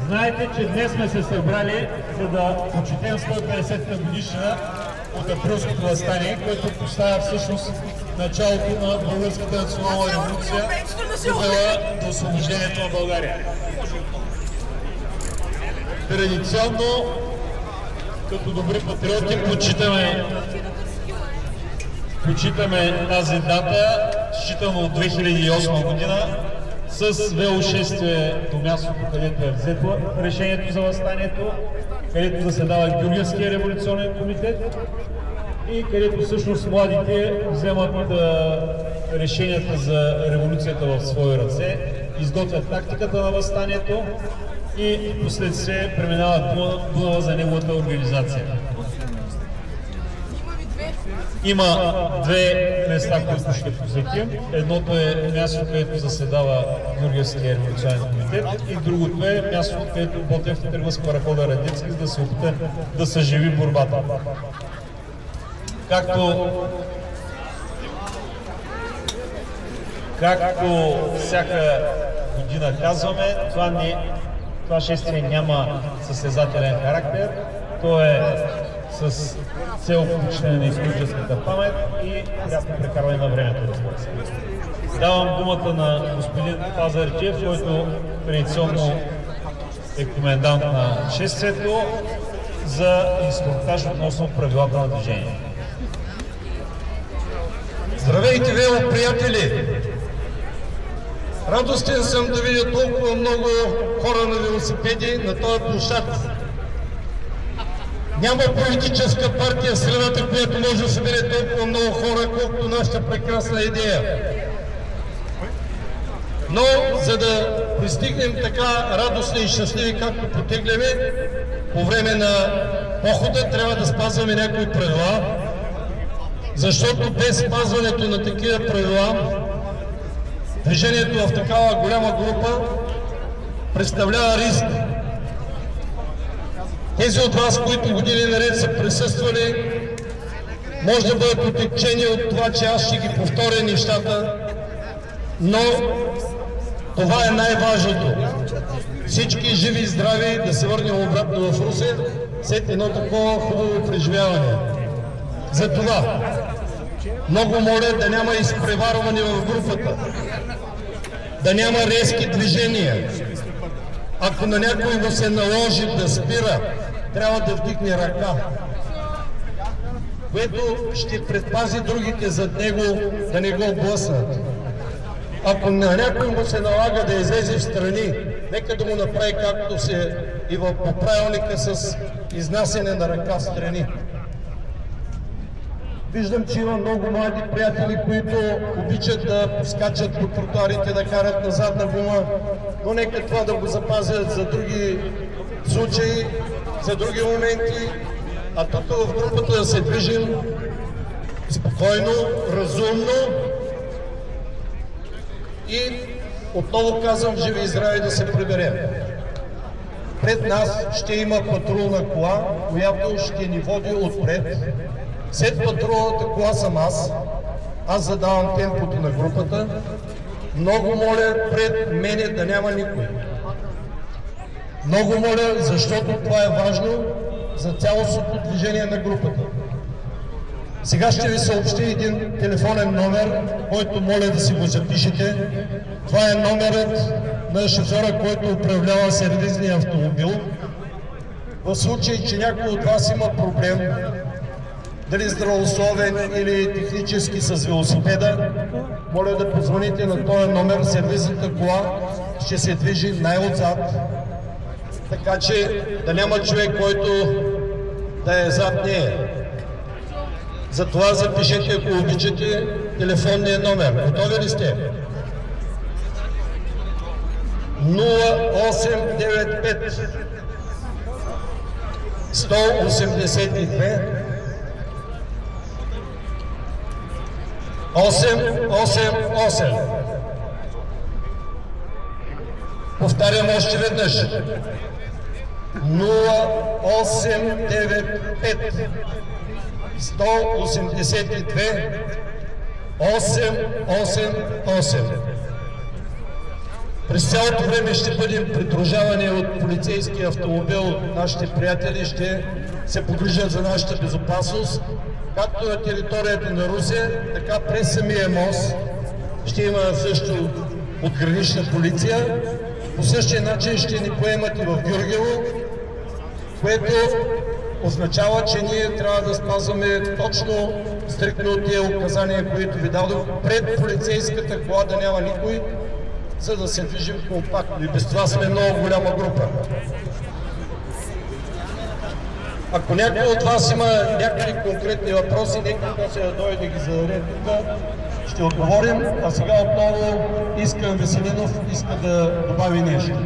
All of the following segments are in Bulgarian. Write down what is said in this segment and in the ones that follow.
Знаете, че днес сме се събрали, за да почетем 150-та годишна от Априлското въстание, което поставя всъщност началото на българската национална революция, довела до освобождението на България. Традиционно, като добри патриоти, почитаме тази дата, считано от 2008 година, с велошествие до мястото, където е взето решението за въстанието, където заседава Георгиевския революционен комитет и където всъщност младите вземат решенията за революцията в свои ръце, изготвят тактиката на въстанието и последствие преминават Дунава за неговата организация. Има две места, които ще посетим. Едното е място, където заседава Георгиевския революционен комитет, и другото е място, където Ботев тръгва с парахода Радецки, за да се опита да съживи борбата. Както всяка година казваме, това шествие няма състезателен характер, то е с цел включване на историческата памет и приятно прекарване на времето, разбира се. Давам думата на господин Пазарджиев, който традиционно е комендант на шествието, за инструктаж относно правилата на движение. Здравейте, вело приятели! Радостен съм да видя толкова много хора на велосипеди на този площад. Няма политическа партия в средата, която може да събере толкова много хора, колкото нашата прекрасна идея. Но, за да пристигнем така радостни и щастливи, както потегляме, по време на похода трябва да спазваме някои правила, защото без спазването на такива правила, движението в такава голяма група представлява риск. Тези от вас, които години наред са присъствали, може да бъдат отекчени от това, че аз ще ги повторя нещата, но това е най-важното. Всички живи и здрави да се върнем обратно в Русе след едно такова хубаво преживяване. Затова много моля да няма изпреварване в групата, да няма резки движения. Ако на някой му се наложи да спира, трябва да вдигне ръка, което ще предпази другите зад него да не го блъснат. Ако на някой му се налага да излезе в страни, нека да му направи както се и в правилника с изнасяне на ръка в страни. Виждам, че има много млади приятели, които обичат да скачат по тротуарите, да карат на задна гума, но нека това да го запазят за други случаи, за други моменти, а тук в групата да се движим спокойно, разумно и отново казвам, живи и здрави да се приберем. Пред нас ще има патрулна кола, която ще ни води отпред. След патрулната кола съм аз задавам темпото на групата. Много моля пред мене да няма никой. Много моля, защото това е важно за цялостното движение на групата. Сега ще ви съобщи един телефонен номер, който моля да си го запишете. Това е номерът на шофьора, който управлява сервизния автомобил. В случай, че някой от вас има проблем, дали здравословен или технически с велосипеда, моля да позвоните на този номер. Сервизната кола ще се движи най-отзад, така че да няма човек, който да е зад нея. Затова запишете, ако обичате, телефонния номер. Готови ли сте? 0895 182 888. Повтарям още веднъж. 0895 182 888. През цялото време ще бъдем придружавани от полицейски автомобил. Нашите приятели ще се погрижат за нашата безопасност, както на територията на Русе, така през самия мост ще има също отгранична полиция. По същия начин ще ни поемат и в Гюргево, което означава, че ние трябва да спазваме точно стриктно тези указания, които ви дадох, пред полицейската кола да няма никой, за да се движим компактно. И без това сме много голяма група. Ако някой от вас има някакви конкретни въпроси, нека после да дойде да ги зададе тук, ще отговорим. А сега отново Искрен Веселинов иска да добави нещо.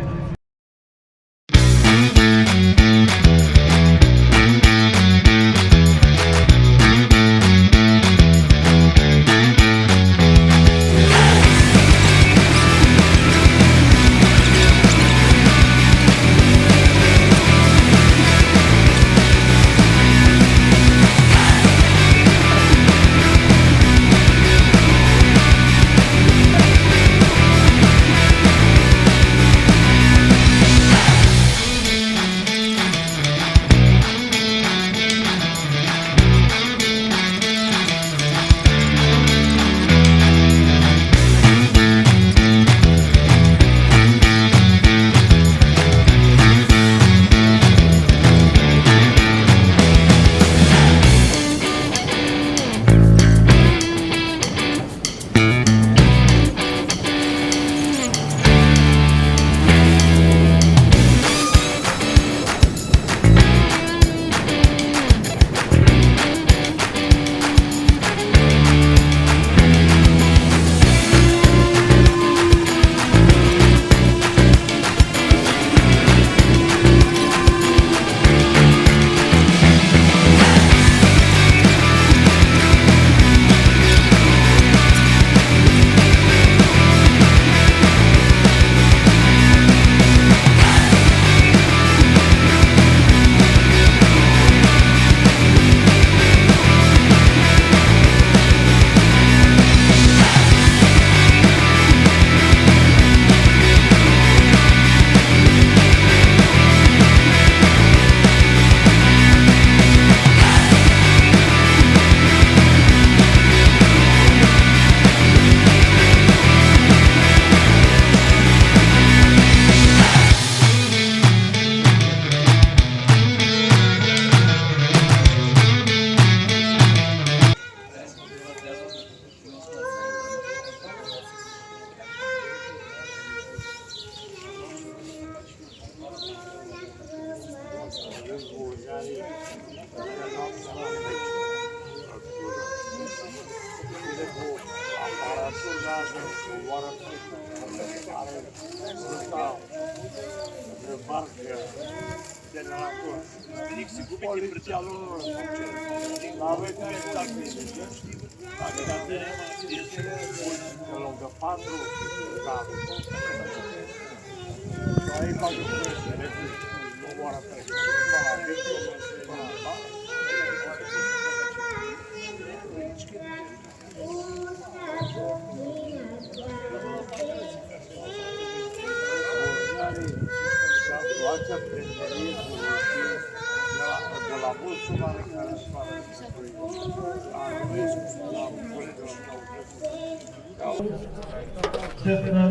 Чест на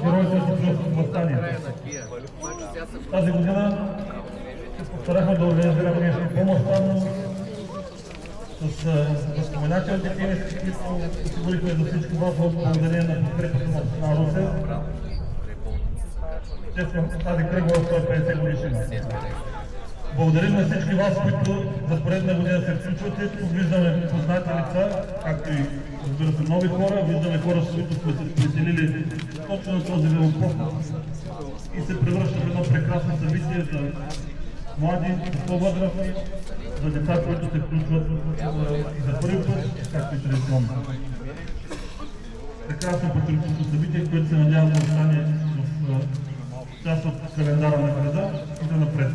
героите на Патриотското въстание. Тази година се постарахме да организираме нещо по-мащабно с възпоменателните тениски, които осигурихме за всички вас в благодарение на подкрепата на Русе. Чествам тази кръгла 150 годишнина. Благодарим на всички вас, които за поредна година се включвате. Тук виждаме познати лица, както и разбира се нови хора. Виждаме хора, с които сме се приселили точно на този велопост и се превръща в едно прекрасно събитие за млади, по-възрастни, за деца, които се включват за първи път, както и традиционно. Прекрасно патриотично събитие, което се надявам да остане в част от календара на града и да напред.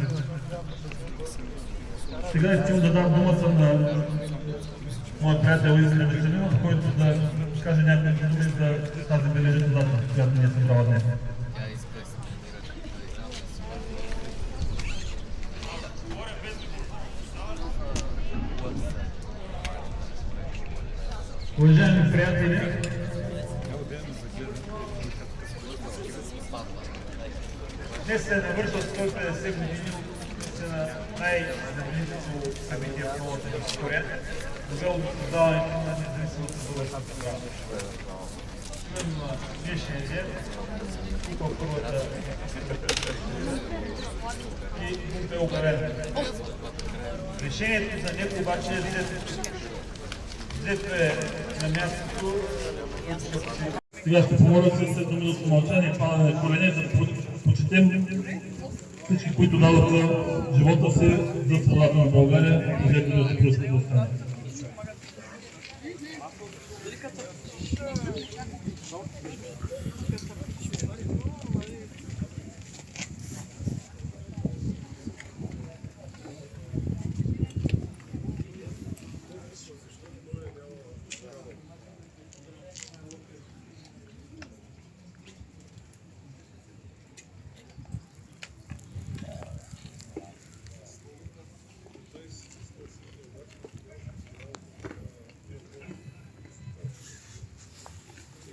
Сега искам да дам думата на моят приятел Искрен Веселинов, който да каже някакви думи за тази бележна дата, която ни е събрала днес. Уважаеми приятели, днес се навършват 150 години от най-знаменитото събитие в новата ни история, довело до създаването на независимата българска държава. Именно на днешния ден, тук в първата и бунт е обявен. Решението за него обаче е взето е на мястото. сега ще помоля с едноминутно мълчание и падане на колене, за да почетем всички, които дадоха живота си за свободата на България и взето да се пръскат да стане.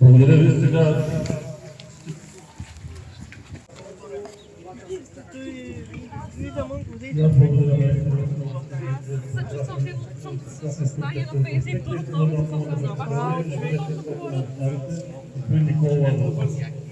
Благодаря ви. Сега Никола